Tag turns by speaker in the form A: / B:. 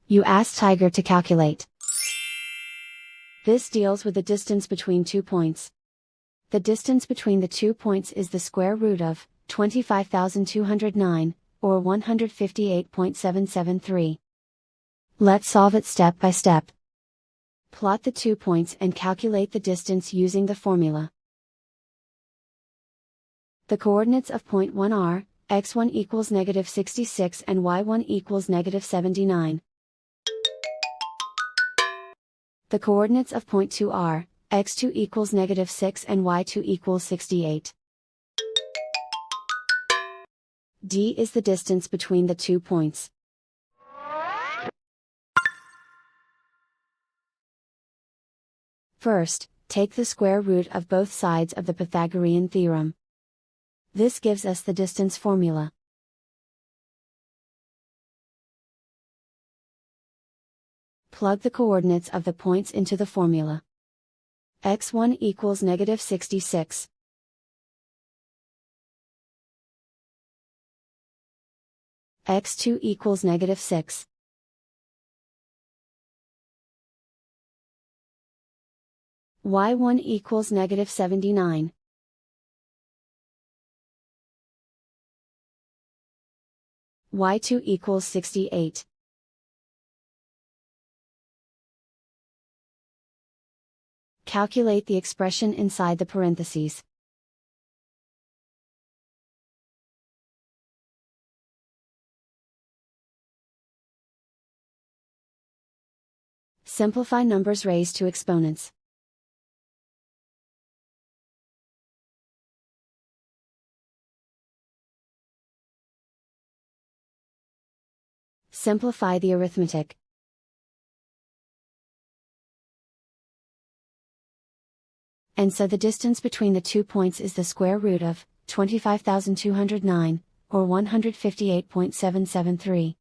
A: You ask Tiger to calculate. This deals with the distance between 2 points. The distance between the 2 points is the square root of 25,209, or 158.773. Let's solve it step by step. Plot the 2 points and calculate the distance using the formula. The coordinates of point 1 are, x1 equals -66 and y1 equals -79. The coordinates of point 2 are, x2 equals -6 and y2 equals 68. D is the distance between the 2 points. First, take the square root of both sides of the Pythagorean theorem. This gives us the distance formula. Plug the coordinates of the points into the formula. x1 equals -66. x2 equals -6. y1 equals -79. y2 equals 68. Calculate the expression inside the parentheses. Simplify numbers raised to exponents. Simplify the arithmetic. And so the distance between the 2 points is the square root of 25,209, or 158.773.